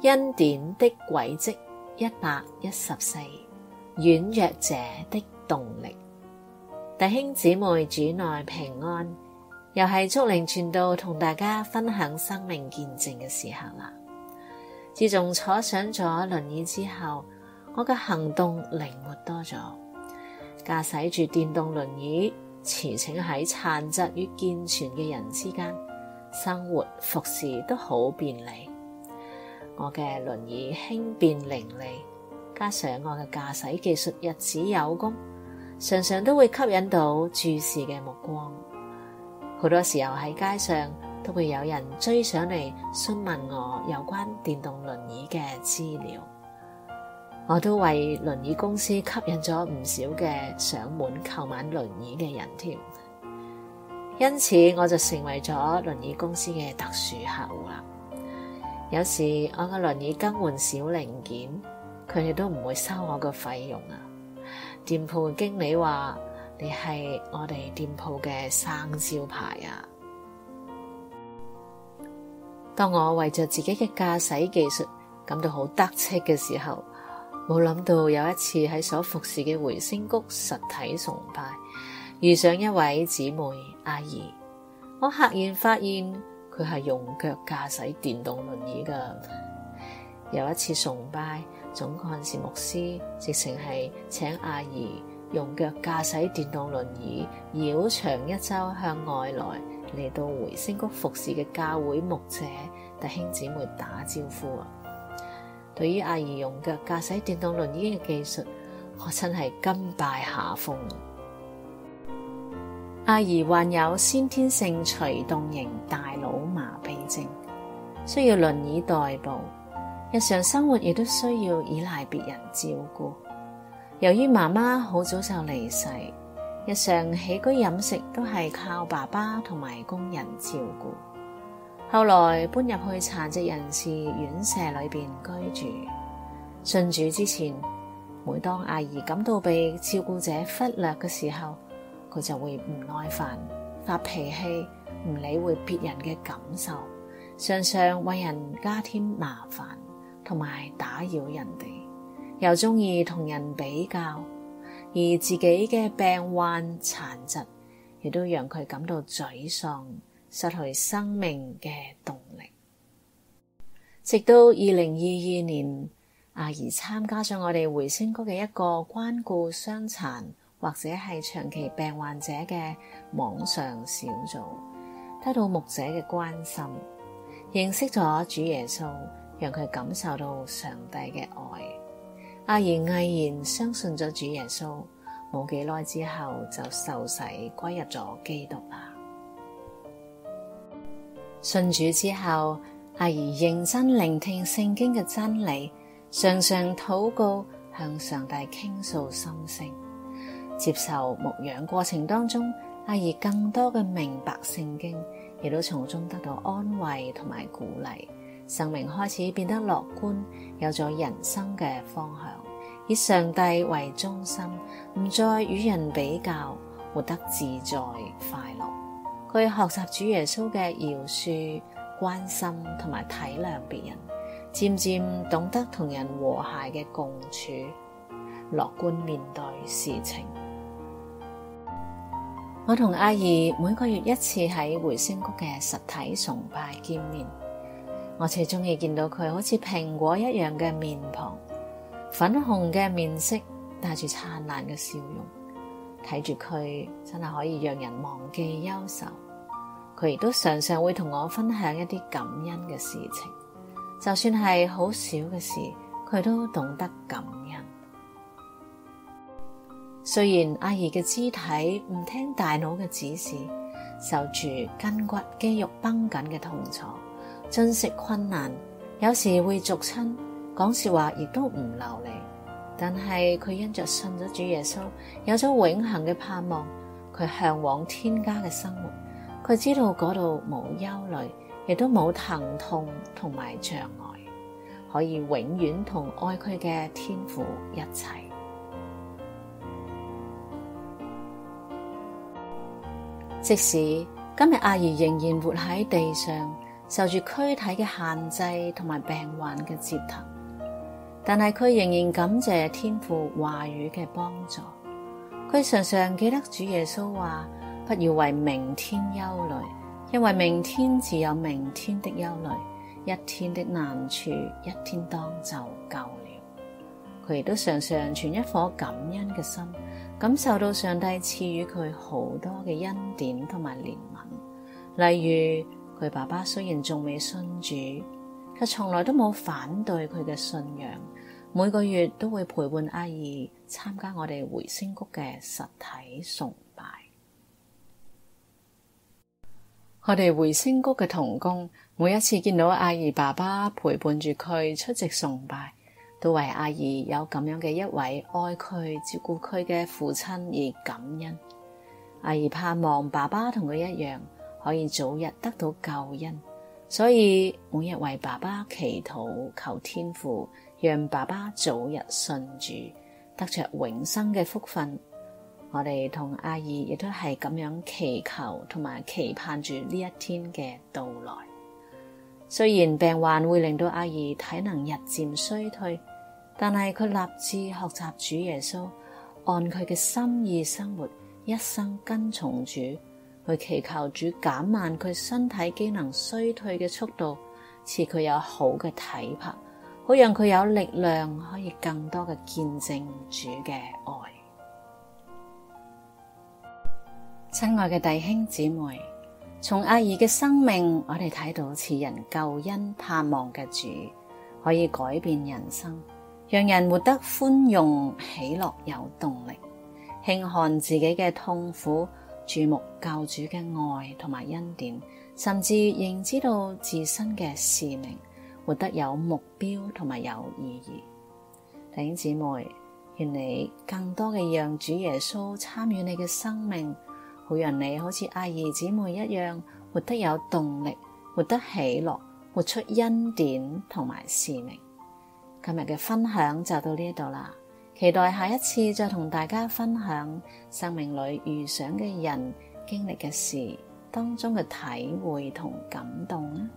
恩典的軌跡114，軟弱者的動力。弟兄姊妹，主內平安，又係祝靈傳道同大家分享生命見證嘅時候啦。自從坐上咗輪椅之後，我嘅行動靈活多咗，駕駛住電動輪椅，馳騁喺殘疾與健全嘅人之間，生活服侍都好便利。我嘅輪椅輕便伶俐，加上我嘅駕駛技術日子有功，常常都會吸引到注視嘅目光。好多時候喺街上都會有人追上嚟詢問我有關電動輪椅嘅資料，我都為輪椅公司吸引咗唔少嘅上門購買輪椅嘅人添。因此我就成為咗輪椅公司嘅特殊客戶啦。有時我嘅輪椅更換小零件，佢哋都唔會收我嘅費用啊。店鋪經理話：你係我哋店鋪嘅生招牌啊！當我為着自己嘅駕駛技術感到好得戚嘅時候，冇諗到有一次喺所服侍嘅回聲谷實體崇拜，遇上一位姊妹阿姨，我赫然發現佢係用腳駕駛電動輪椅㗎。有一次崇拜，總幹事牧師直情係請阿姨用腳駕駛電動輪椅繞場一周向外來嚟到回聲谷服侍嘅教會牧者弟兄姊妹打招呼啊！對於阿姨用腳駕駛電動輪椅嘅技術，我真係甘拜下風。阿姨患有先天性隨動型大腦麻痹症，需要輪椅代步，日常生活亦都需要依賴別人照顧。由於媽媽好早就離世，日常起居飲食都係靠爸爸同埋工人照顧。後來搬入去殘疾人士院舍裏邊居住。信主之前，每當阿姨感到被照顧者忽略嘅時候，佢就會唔耐煩、發脾氣，唔理會別人嘅感受，常常為人加添麻煩，同埋打擾人哋，又中意同人比較，而自己嘅病患殘疾，亦都讓佢感到沮喪，失去生命嘅動力。直到2022年，阿姨參加咗我哋回聲谷嘅一個關顧傷殘或者係長期病患者嘅網上小組，得到牧者嘅關心，認識咗主耶穌，讓佢感受到上帝嘅愛。阿姨毅然相信咗主耶穌，冇幾耐之後就受洗歸入咗基督啦。信主之後，阿姨認真聆聽聖經嘅真理，常常禱告，向上帝傾訴心聲。接受牧養過程當中，阿姨更多嘅明白聖經，亦都從中得到安慰同埋鼓勵，生命開始變得樂觀，有咗人生嘅方向，以上帝為中心，唔再與人比較，活得自在快樂。佢學習主耶穌嘅饒恕、關心同埋體諒別人，漸漸懂得同人和諧嘅共處，樂觀面對事情。我同阿姨每個月一次喺回聲谷嘅實體崇拜見面，我最中意見到佢好似蘋果一樣嘅面龐，粉紅嘅面色，帶住燦爛嘅笑容，睇住佢真係可以讓人忘記憂愁。佢亦都常常會同我分享一啲感恩嘅事情，就算係好少嘅事，佢都懂得感恩。雖然阿姨嘅肢體唔聽大腦嘅指示，受住筋骨肌肉繃緊嘅痛楚，進食困難，有時會俗親，講說話亦都唔流利，但係佢因着信咗主耶穌，有咗永恆嘅盼望，佢向往天家嘅生活，佢知道嗰度冇憂慮，亦都冇疼痛同埋障礙，可以永遠同愛佢嘅天父一齊。即使今日阿姨仍然活喺地上，受住軀體嘅限制同埋病患嘅折騰，但係佢仍然感謝天父話語嘅幫助。佢常常記得主耶穌話：不要為明天憂慮，因為明天自有明天的憂慮，一天的難處一天當就夠了。佢亦都常常存一顆感恩嘅心，感受到上帝賜予佢好多嘅恩典同埋憐憫。例如佢爸爸雖然仲未信主，卻從來都冇反對佢嘅信仰，每個月都會陪伴阿姨參加我哋回聲谷嘅實體崇拜。我哋回聲谷嘅同工每一次見到阿姨爸爸陪伴住佢出席崇拜，都為阿姨有咁樣嘅一位愛佢照顧佢嘅父親而感恩。阿姨盼望爸爸同佢一樣可以早日得到救恩，所以每日為爸爸祈禱，求天父讓爸爸早日信主，得着永生嘅福分。我哋同阿姨亦都係咁樣祈求同埋期盼住呢一天嘅到來。雖然病患會令到阿姨體能日漸衰退，但係佢立志學習主耶穌，按佢嘅心意生活，一生跟從主，去祈求主減慢佢身體機能衰退嘅速度，賜佢有好嘅體魄，好讓佢有力量可以更多嘅見證主嘅愛。親愛嘅弟兄姊妹，從阿姨嘅生命，我哋睇到賜人救恩盼望嘅主，可以改變人生，讓人活得寬容、喜樂、有動力，輕看自己嘅痛苦，注目救主嘅愛同埋恩典，甚至認知到自身嘅使命，活得有目標同埋有意義。弟兄姊妹，願你更多嘅讓主耶穌參與你嘅生命，好讓你好似阿姨姊妹一樣，活得有動力，活得喜樂，活出恩典同埋使命。今日嘅分享就到呢度啦，期待下一次再同大家分享生命裏遇上嘅人、經歷嘅事當中嘅體會同感動啊！